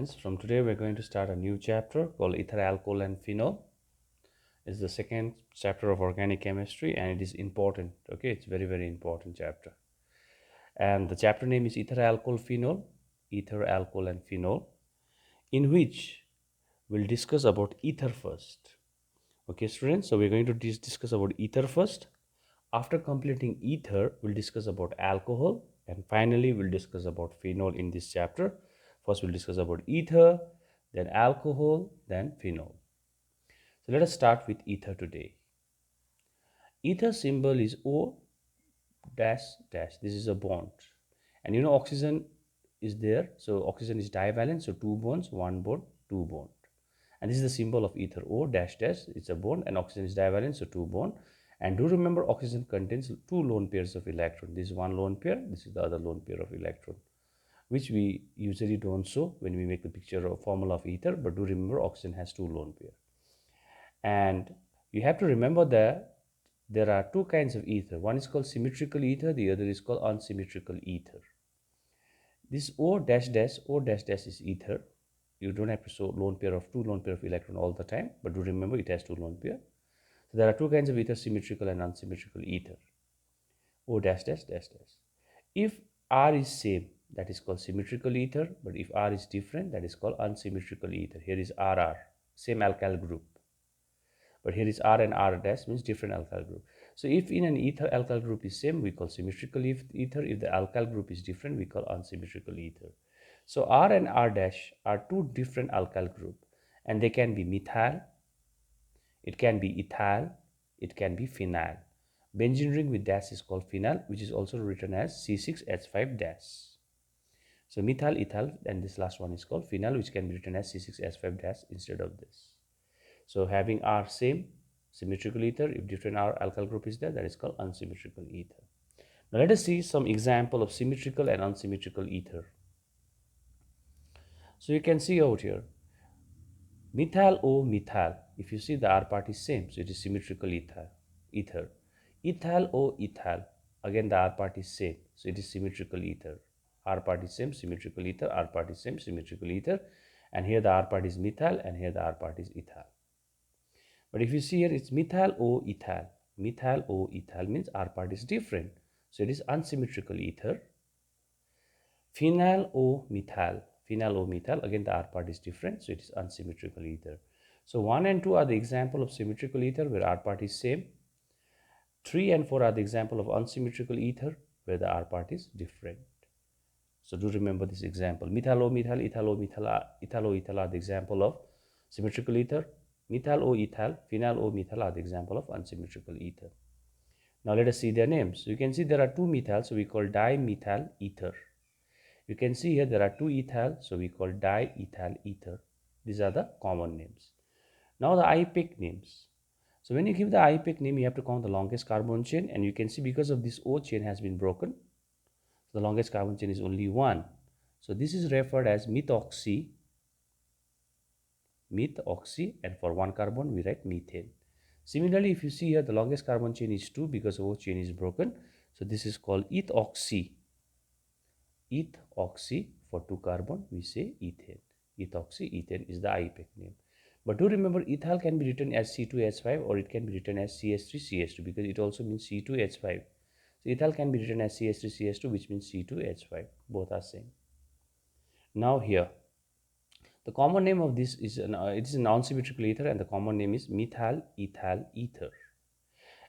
students, from today we're going to start a new chapter called ether alcohol and phenol. It's the second chapter of organic chemistry and it is important. Okay, it's very important chapter. And the chapter name is ether alcohol and phenol, in which we'll discuss about ether first. Okay, students, so we're going to discuss about ether first. After completing ether, we'll discuss about alcohol, and finally we'll discuss about phenol in this chapter. First we'll discuss about ether, then alcohol, then phenol. So let us start with ether today. Ether symbol is O dash dash. This is a bond, and you know oxygen is there, so oxygen is divalent, so two bonds, one bond, two bond. And this is the symbol of ether, O dash dash. It's a bond, and oxygen is divalent, so two bond. And do remember, oxygen contains two lone pairs of electron. This is one lone pair, this is the other lone pair of electron, which we usually don't show when we make the picture or formula of ether. But do remember, oxygen has two lone pair. And you have to remember that there are two kinds of ether. One is called symmetrical ether, the other is called unsymmetrical ether. This O dash dash is ether. You don't have to show two lone pair of electron all the time, but do remember it has two lone pair. So there are two kinds of ether, symmetrical and unsymmetrical ether. O dash dash dash dash. If R is same, that is called symmetrical ether, but if R is different, that is called unsymmetrical ether. Here is RR, same alkyl group. But here is R and R dash, means different alkyl group. So if in an ether alkyl group is same, we call symmetrical ether. If the alkyl group is different, we call unsymmetrical ether. So R and R dash are two different alkyl group, and they can be methyl, it can be ethyl, it can be phenyl. Benzene ring with dash is called phenyl, which is also written as C6H5 dash. So methyl, ethyl, and this last one is called phenyl, which can be written as C6H5 dash instead of this. So having R same, symmetrical ether. If different R alkyl group is there, that is called unsymmetrical ether. Now let us see some example of symmetrical and unsymmetrical ether. So you can see out here, methyl O methyl. If you see, the R part is same, so it is symmetrical ether. Ethyl O ethyl. Again the R part is same, so it is symmetrical ether. R part is same, symmetrical ether. R part is same, symmetrical ether. And here the R part is methyl, and here the R part is ethyl. But if you see here, it's methyl O ethyl. Methyl O ethyl means R part is different, so it is unsymmetrical ether. Phenyl O methyl. Phenyl O methyl, again the R part is different, so it is unsymmetrical ether. So 1 and 2 are the example of symmetrical ether where R part is same. 3 and 4 are the example of unsymmetrical ether where the R part is different. So do remember this example. Methyl O methyl, ethyl O methyl, ethyl O ethyl are the example of symmetrical ether. Methyl O ethyl, phenyl O methyl are the example of unsymmetrical ether. Now let us see their names. So you can see there are two methyls, so we call dimethyl ether. You can see here there are two ethyl, so we call diethyl ether. These are the common names. Now the IPEC names. So when you give the IPEC name, you have to count the longest carbon chain, and you can see because of this O chain has been broken, the longest carbon chain is only one. So this is referred as methoxy, and for one carbon we write methane. Similarly, if you see here, the longest carbon chain is 2 because O chain is broken. So this is called ethoxy. Ethoxy, for 2 carbon we say ethane. Ethoxy, ethane is the IPEC name. But do remember, ethyl can be written as C2H5 or it can be written as CH3CH2 because it also means C2H5. So ethyl can be written as CH3CH2, which means C2H5. Both are same. Now here, the common name of this is it is a non-symmetrical ether, and the common name is methyl ethyl ether.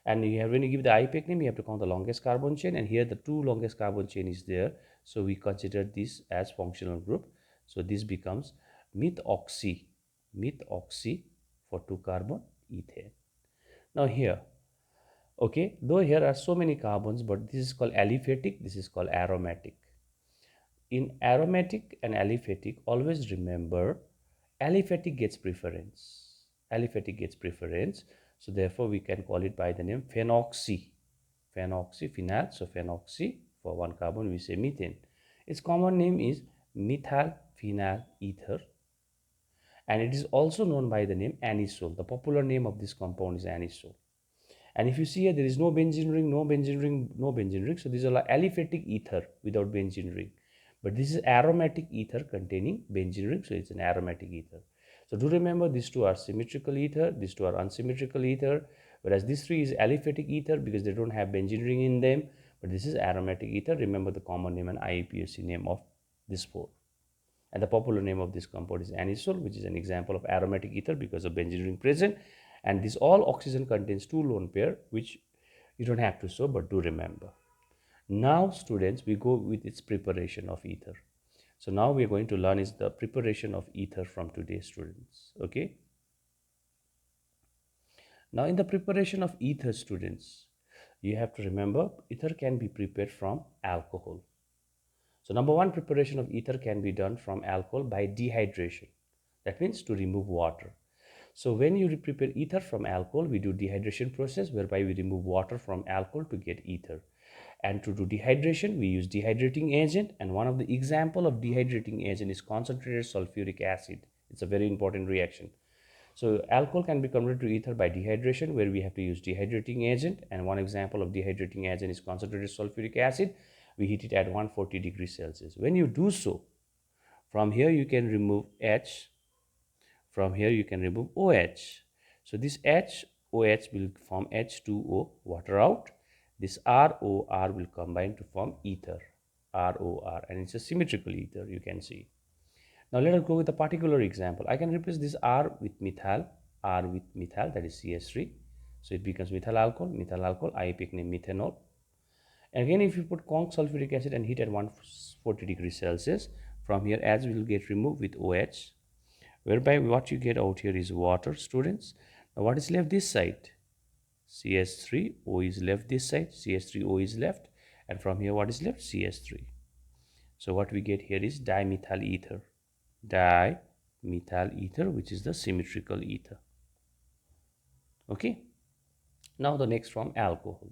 And when you give the IPEC name, you have to count the longest carbon chain, and here the two longest carbon chain is there, so we consider this as functional group. So this becomes methoxy for 2 carbon ethane. Now here, okay, though here are so many carbons, but this is called aliphatic, this is called aromatic. In aromatic and aliphatic, always remember aliphatic gets preference. So therefore we can call it by the name phenoxy, phenyl. So phenoxy, for 1 carbon we say methane. Its common name is methyl phenyl ether, and it is also known by the name anisole. The popular name of this compound is anisole. And if you see here, there is no benzene ring, no benzene ring. So these are like aliphatic ether without benzene ring. But this is aromatic ether containing benzene ring, so it's an aromatic ether. So do remember, these two are symmetrical ether, these two are unsymmetrical ether, whereas this three is aliphatic ether because they don't have benzene ring in them, but this is aromatic ether. Remember the common name and IUPAC name of this four. And the popular name of this compound is anisole, which is an example of aromatic ether because of benzene ring present. And this all oxygen contains two lone pair, which you don't have to show, but do remember. Now, students, we go with its preparation of ether. So now we are going to learn is the preparation of ether from today's students. Okay. Now, in the preparation of ether, students, you have to remember ether can be prepared from alcohol. So number one, preparation of ether can be done from alcohol by dehydration. That means to remove water. So when you prepare ether from alcohol, we do dehydration process whereby we remove water from alcohol to get ether. And to do dehydration, we use dehydrating agent. And one of the example of dehydrating agent is concentrated sulfuric acid. It's a very important reaction. So alcohol can be converted to ether by dehydration, where we have to use dehydrating agent. And one example of dehydrating agent is concentrated sulfuric acid. We heat it at 140 degrees Celsius. When you do so, from here you can remove H, from here you can remove OH. So this HOH will form H2O, water out. This ROR will combine to form ether, ROR, and it's a symmetrical ether, you can see. Now let us go with a particular example. I can replace this R with methyl, that is CH3. So it becomes methyl alcohol, I pick name methanol. And again, if you put conc sulfuric acid and heat at 140 degrees Celsius, from here as will get removed with OH, whereby what you get out here is water, students. Now what is left this side? CH3O is left this side, CH3O is left, and from here what is left? CH3. So what we get here is dimethyl ether, which is the symmetrical ether. Okay. Now the next from alcohol.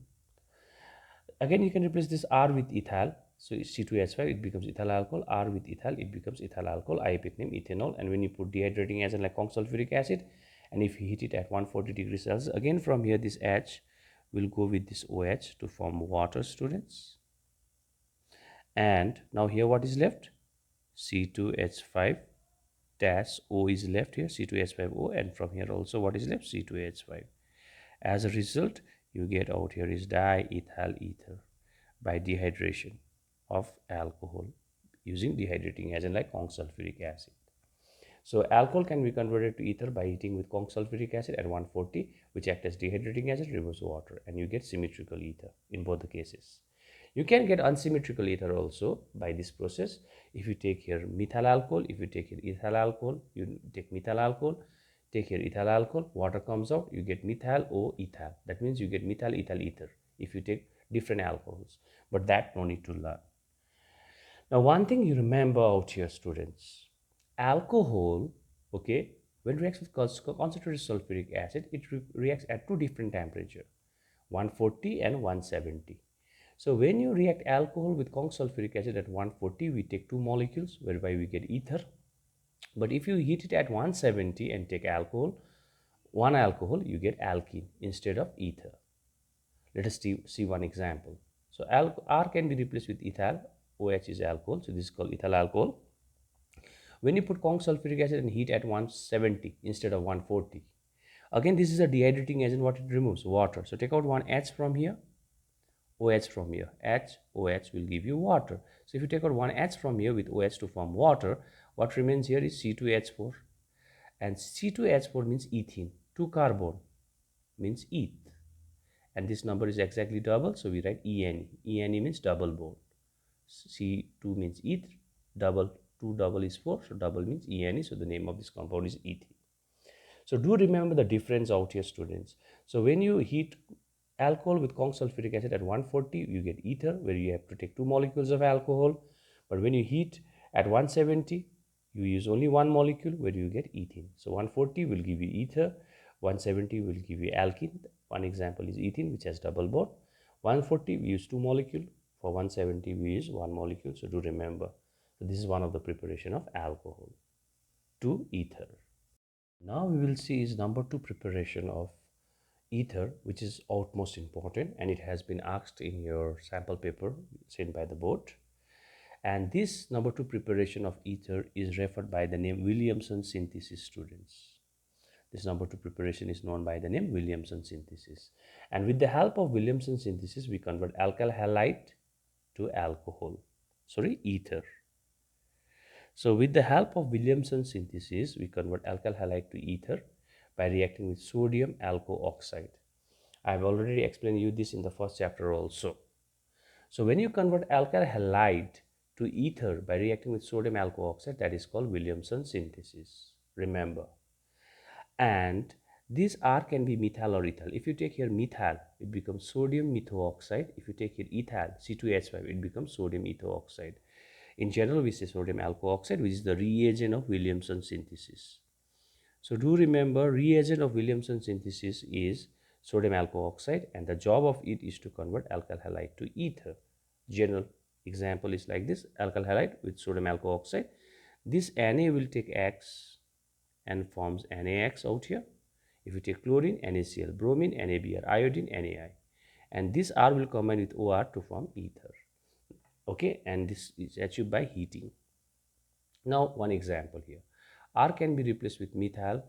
Again, you can replace this R with ethyl. So C2H5, it becomes ethyl alcohol. R with ethyl, it becomes ethyl alcohol. I pick name ethanol. And when you put dehydrating agent like conc sulfuric acid, and if you heat it at 140 degrees Celsius, again from here this H will go with this OH to form water, students. And now here what is left? C2H5 dash O is left here, C2H5O, and from here also what is left? C2H5. As a result, you get out here is diethyl ether by dehydration of alcohol using dehydrating agent like conc sulfuric acid. So alcohol can be converted to ether by heating with conc sulfuric acid at 140, which acts as dehydrating agent, removes water, and you get symmetrical ether in both the cases. You can get unsymmetrical ether also by this process. If you take here methyl alcohol, if you take here ethyl alcohol, you take methyl alcohol, take here ethyl alcohol, water comes out, you get methyl O ethyl. That means you get methyl ethyl ether if you take different alcohols, but that no need to learn. Now one thing you remember out here, students, alcohol, okay, when reacts with concentrated sulfuric acid, it reacts at two different temperatures, 140 and 170. So when you react alcohol with conc sulfuric acid at 140, we take two molecules whereby we get ether. But if you heat it at 170 and take alcohol, one alcohol, you get alkene instead of ether. Let us see one example. So R can be replaced with ethyl, OH is alcohol, so this is called ethyl alcohol. When you put conc sulfuric acid and heat at 170 instead of 140, again this is a dehydrating agent, what it removes? Water. So take out one H from here, OH from here. OH will give you water. So if you take out one H from here with OH to form water, what remains here is C2H4. And C2H4 means ethene. 2 carbon means eth. And this number is exactly double, so we write ENE. ENE means double bond. C2 means eth, double, 2 double is 4, so double means ENE, so the name of this compound is ethene. So do remember the difference out here, students. So when you heat alcohol with conc sulfuric acid at 140, you get ether, where you have to take two molecules of alcohol. But when you heat at 170, you use only one molecule, where you get ethene. So 140 will give you ether, 170 will give you alkene. One example is ethene, which has double bond. 140 we use two molecules, for 170 we use one molecule. So do remember. So this is one of the preparation of alcohol to ether. Now we will see is number 2 preparation of ether, which is utmost important, and it has been asked in your sample paper sent by the board. And this number 2 preparation of ether is referred by the name Williamson synthesis, students. This number 2 preparation is known by the name Williamson synthesis. And with the help of Williamson synthesis, we convert alkyl halide to alcohol, ether. So with the help of Williamson synthesis, we convert alkyl halide to ether by reacting with sodium alcohol oxide. I have already explained you this in the first chapter also. So when you convert alkyl halide to ether by reacting with sodium alcohol oxide, that is called Williamson synthesis. Remember. And this R can be methyl or ethyl. If you take here methyl, it becomes sodium methoxide. If you take here ethyl, C2H5, it becomes sodium ethoxide. In general, we say sodium alcohol oxide, which is the reagent of Williamson synthesis. So do remember, reagent of Williamson synthesis is sodium alcohol oxide, and the job of it is to convert alkyl halide to ether. General example is like this: alkyl halide with sodium alcohol oxide. This Na will take X and forms NaX out here. If you take chlorine, NaCl, bromine, NaBr, iodine, NaI. And this R will combine with OR to form ether. Okay, and this is achieved by heating. Now, one example here. R can be replaced with methyl.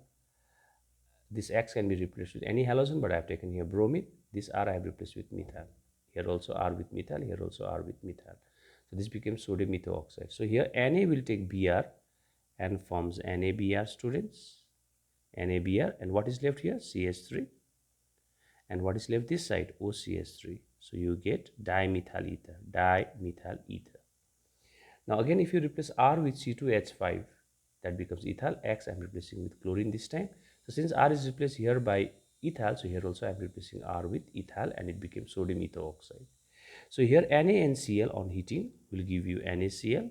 This X can be replaced with any halogen, but I have taken here bromine. This R I have replaced with methyl. Here also R with methyl, here also R with methyl. So this becomes sodium methoxide. So here Na will take Br and forms NaBr, students. NaBr, and what is left here? CH3. And what is left this side? OCH3. So you get dimethyl ether, dimethyl ether. Now again, if you replace R with C2H5, that becomes ethyl. X I am replacing with chlorine this time. So since R is replaced here by ethyl, so here also I am replacing R with ethyl, and it became sodium ethoxide. So here Na and Cl on heating will give you NaCl,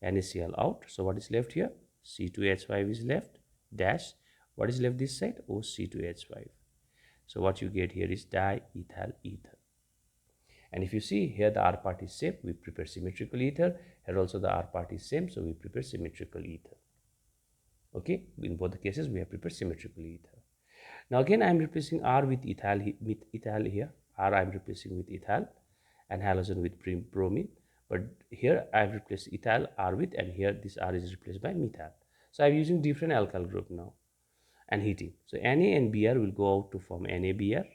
NaCl out. So what is left here? C2H5 is left, dash. What is left this side? OC2H5. So what you get here is diethyl ether. And if you see here, the R part is same, we prepare symmetrical ether. Here also the R part is same, so we prepare symmetrical ether. Okay, in both the cases we have prepared symmetrical ether. Now again I am replacing R with ethyl here. R I am replacing with ethyl and halogen with bromine. But here I have replaced ethyl R with, and here this R is replaced by methyl. So I am using different alkyl group now and heating. So Na and Br will go out to form NaBr.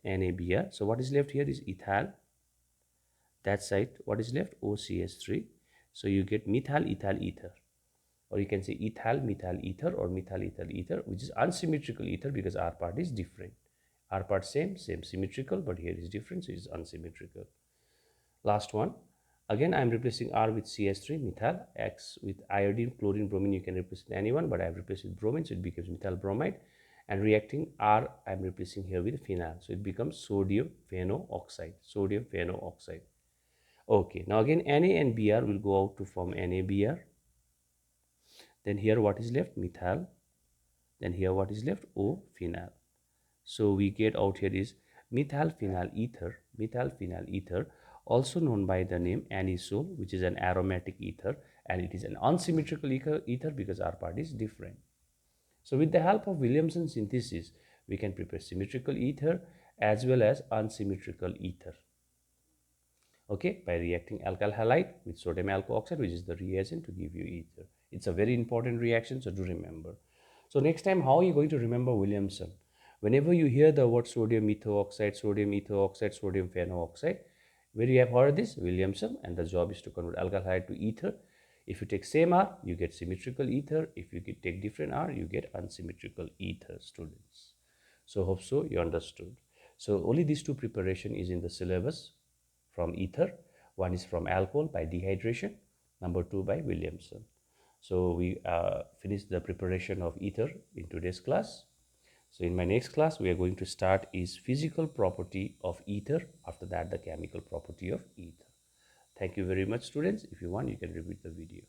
NaBr. So what is left here is ethyl. That side, what is left? OCH3. So you get methyl ethyl ether, or you can say ethyl methyl ether or methyl ethyl ether, which is unsymmetrical ether because R part is different. R part same symmetrical, but here is different, so it is unsymmetrical. Last one. Again, I am replacing R with CH3, methyl, X with iodine, chlorine, bromine. You can replace with anyone, but I have replaced with bromine, so it becomes methyl bromide. And reacting R, I am replacing here with phenol, so it becomes sodium phenooxide. Sodium phenooxide. Okay, now again Na and Br will go out to form NaBr. Then here what is left? Methyl. Then here what is left? O phenol. So we get out here is methyl phenol ether, also known by the name anisole, which is an aromatic ether, and it is an unsymmetrical ether because our part is different. So with the help of Williamson synthesis, we can prepare symmetrical ether as well as unsymmetrical ether. Okay, by reacting alkyl halide with sodium alcohol oxide, which is the reagent to give you ether. It's a very important reaction, so do remember. So next time, how are you going to remember Williamson? Whenever you hear the word sodium methoxide, sodium ethoxide, sodium phenooxide, where you have heard this? Williamson, and the job is to convert alkyl halide to ether. If you take same R, you get symmetrical ether. If you take different R, you get unsymmetrical ether, students. So hope so you understood. So only these two preparation is in the syllabus from ether. One is from alcohol by dehydration, number 2 by Williamson. So we finished the preparation of ether in today's class. So in my next class, we are going to start is physical property of ether. After that, the chemical property of ether. Thank you very much, students. If you want, you can repeat the video.